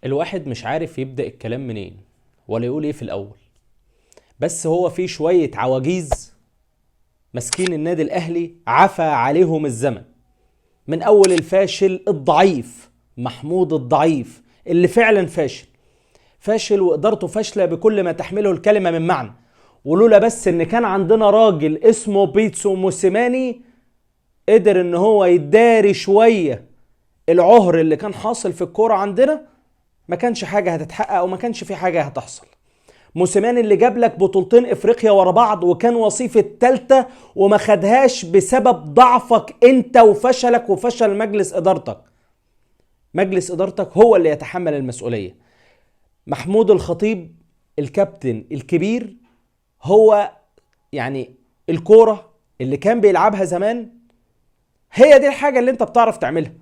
الواحد مش عارف يبدأ الكلام منين ولا يقول ايه في الأول. بس هو في شوية عواجيز مسكين النادي الأهلي عفى عليهم الزمن. من أول الفاشل الضعيف محمود الضعيف اللي فعلا فاشل فاشل وإدارته فاشلة بكل ما تحمله الكلمة من معنى. ولولا بس إن كان عندنا راجل اسمه بيتسو موسيماني قدر إن هو يداري شوية العهر اللي كان حاصل في الكورة عندنا، ما كانش حاجة هتتحقق وما كانش في حاجة هتحصل. موسيماني اللي جاب لك بطولتين افريقيا ورا بعض وكان وصيف التالتة وما خدهاش بسبب ضعفك انت وفشلك وفشل مجلس ادارتك. مجلس ادارتك هو اللي يتحمل المسؤولية. محمود الخطيب الكابتن الكبير هو يعني الكورة اللي كان بيلعبها زمان هي دي الحاجة اللي انت بتعرف تعملها،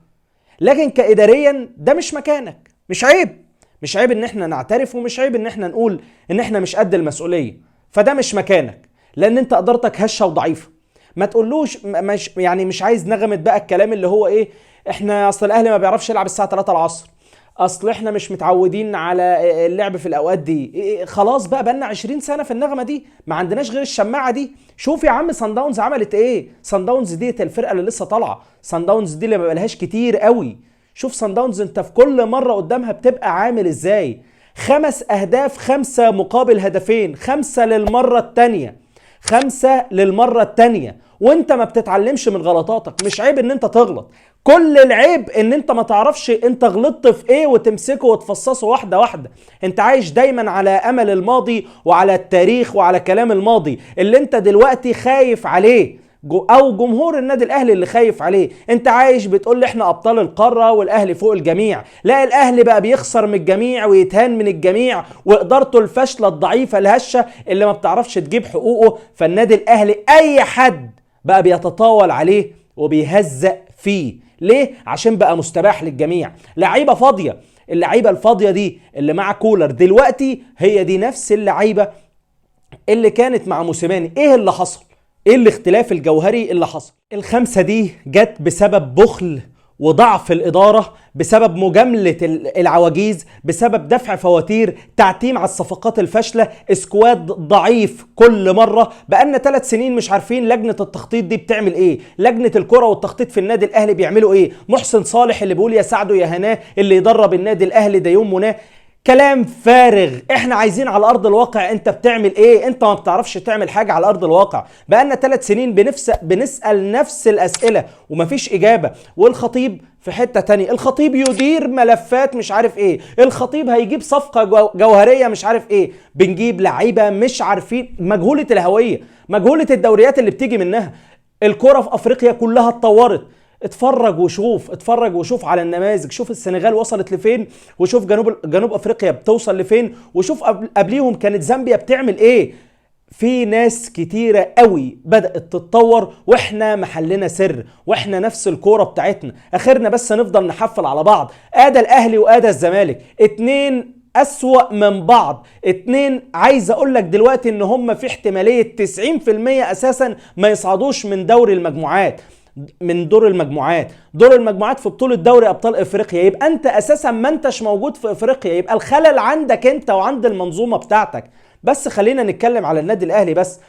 لكن كإداريا ده مش مكانك. مش عيب، مش عيب ان احنا نعترف ومش عيب ان احنا نقول ان احنا مش قد المسؤولية، فده مش مكانك لان انت ادارتك هشة وضعيفة. ما تقولوش مش يعني مش عايز نغمة بقى الكلام اللي هو ايه، احنا اصل الاهلي ما بيعرفش يلعب الساعة 3 العصر، اصل احنا مش متعودين على اللعب في الاوقات دي. خلاص بقى بقالنا 20 سنة في النغمة دي، ما عندناش غير الشماعة دي. شوف يا عم سان داونز عملت ايه. سان داونز دي الفرقة اللي لسه طالعة، سان داونز دي اللي ما بقالهاش كتير قوي. شوف سان داونز انت في كل مرة قدامها بتبقى عامل ازاي. 5 اهداف، 5 مقابل هدفين، 5 للمرة التانية، 5 للمرة التانية، وانت ما بتتعلمش من غلطاتك. مش عيب ان انت تغلط، كل العيب ان انت ما تعرفش انت غلطت في ايه وتمسكه وتفصصه واحدة واحدة. انت عايش دايما على امل الماضي وعلى التاريخ وعلى كلام الماضي اللي انت دلوقتي خايف عليه، او جمهور النادي الاهلي اللي خايف عليه. انت عايش بتقول لي احنا ابطال القاره والاهلي فوق الجميع. لا، الاهلي بقى بيخسر من الجميع ويتهان من الجميع وادارته الفاشله الضعيفه الهشه اللي ما بتعرفش تجيب حقوقه. فالنادي الاهلي اي حد بقى بيتطاول عليه وبيهزق فيه. ليه؟ عشان بقى مستباح للجميع. لعيبه فاضيه، اللعيبه الفاضيه دي اللي مع كولر دلوقتي هي دي نفس اللعيبه اللي كانت مع موسيماني. ايه اللي حصل؟ ايه الاختلاف الجوهري اللي حصل؟ ال5 دي جت بسبب بخل وضعف الإدارة، بسبب مجاملة العواجيز، بسبب دفع فواتير، تعتيم على الصفقات الفاشلة، اسكواد ضعيف كل مرة. بقالنا 3 سنين مش عارفين لجنة التخطيط دي بتعمل ايه، لجنة الكرة والتخطيط في النادي الأهلي بيعملوا ايه. محسن صالح اللي بيقول يا سعده يا هناه اللي يدرب النادي الأهلي ده يوم مناه. كلام فارغ. احنا عايزين على ارض الواقع انت بتعمل ايه. انت ما بتعرفش تعمل حاجة على ارض الواقع. بقالنا 3 سنين بنسأل نفس الاسئلة ومفيش اجابة. والخطيب في حتة تانية، الخطيب يدير ملفات مش عارف ايه، الخطيب هيجيب صفقة جوهرية مش عارف ايه. بنجيب لعيبة مش عارفين، مجهولة الهوية، مجهولة الدوريات اللي بتيجي منها. الكرة في افريقيا كلها اتطورت. اتفرج وشوف، اتفرج وشوف على النماذج. شوف السنغال وصلت لفين، وشوف جنوب افريقيا بتوصل لفين، وشوف قبليهم كانت زامبيا بتعمل ايه. في ناس كتيرة قوي بدأت تتطور واحنا محلنا سر، واحنا نفس الكورة بتاعتنا اخرنا بس نفضل نحفل على بعض. ادى الاهلي وادى الزمالك، 2 أسوأ من بعض. 2 عايز اقول لك دلوقتي ان هم في احتمالية 90% اساسا ما يصعدوش من دوري المجموعات، من دور المجموعات. دور المجموعات في بطولة دوري ابطال افريقيا. يبقى انت اساسا ما انتش موجود في افريقيا، يبقى الخلل عندك انت وعند المنظومة بتاعتك. بس خلينا نتكلم على النادي الاهلي بس.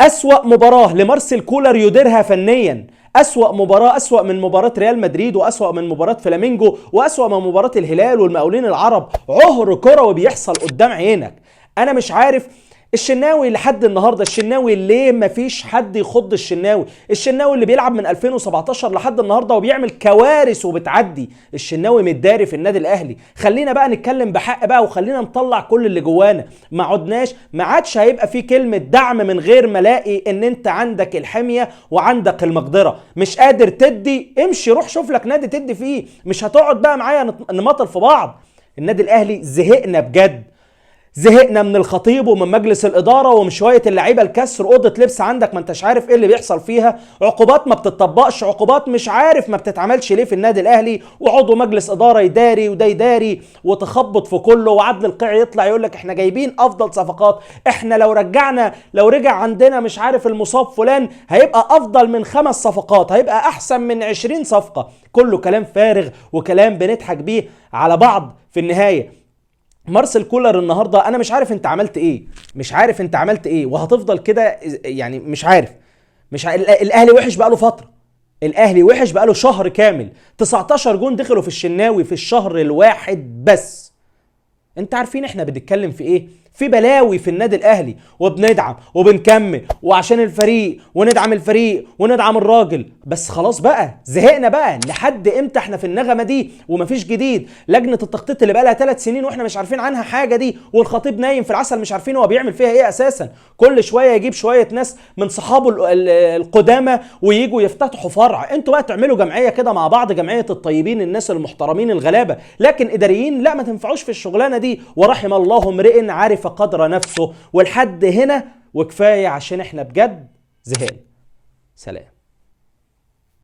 اسوأ مباراة لمارسيل كولر يديرها فنيا، اسوأ مباراة، اسوأ من مباراة ريال مدريد، واسوأ من مباراة فلامينجو، واسوأ من مباراة الهلال والمقاولين العرب. عهر كروي بيحصل قدام عينك. انا مش عارف الشناوي لحد النهارده، الشناوي ليه مفيش حد يخض الشناوي؟ الشناوي اللي بيلعب من 2017 لحد النهارده وبيعمل كوارث وبتعدي. الشناوي متداري في النادي الاهلي. خلينا بقى نتكلم بحق بقى وخلينا نطلع كل اللي جوانا. ما عادش هيبقى في كلمه دعم من غير ما الاقي ان انت عندك الحميه وعندك المقدره. مش قادر تدي، امشي روح شوف لك نادي تدي فيه. مش هتقعد بقى معايا نمطل في بعض. النادي الاهلي زهقنا بجد، زهقنا من الخطيب ومن مجلس الاداره ومن شويه اللعيبه الكسر. اوضه لبس عندك ما انتش عارف ايه اللي بيحصل فيها، عقوبات ما بتطبقش، عقوبات مش عارف ما بتتعملش ليه في النادي الاهلي، وعضو مجلس اداره يداري وده يداري وتخبط في كله. وعدل القيعي يطلع يقول لك احنا جايبين افضل صفقات، احنا لو رجع عندنا مش عارف المصاب فلان هيبقى افضل من 5 صفقات، هيبقى احسن من 20 صفقه. كله كلام فارغ وكلام بنضحك بيه على بعض في النهايه مارسيل كولر النهارده انا مش عارف انت عملت ايه، مش عارف انت عملت ايه، وهتفضل كده يعني مش عارف. الاهلي وحش بقاله فتره، الاهلي وحش بقاله شهر كامل، 19 جون دخلوا في الشناوي في الشهر الواحد بس. انت عارفين احنا بنتكلم في ايه؟ في بلاوي في النادي الاهلي، وبندعم وبنكمل وعشان الفريق وندعم الفريق وندعم الراجل، بس خلاص بقى زهقنا بقى. لحد امتى احنا في النغمه دي ومفيش جديد؟ لجنه التخطيط اللي بقى لها 3 سنين واحنا مش عارفين عنها حاجه دي، والخطيب نايم في العسل مش عارفين هو بيعمل فيها ايه اساسا. كل شويه يجيب شويه ناس من صحابه القدامى وييجوا يفتتحوا فرع. انتوا بقى تعملوا جمعيه كده مع بعض، جمعيه الطيبين الناس المحترمين الغلابه، لكن اداريين لا، ما تنفعوش في الشغلانه دي. ورحم الله امرئ عرف قدر نفسه. ولحد هنا وكفايه عشان احنا بجد زهقنا. سلام.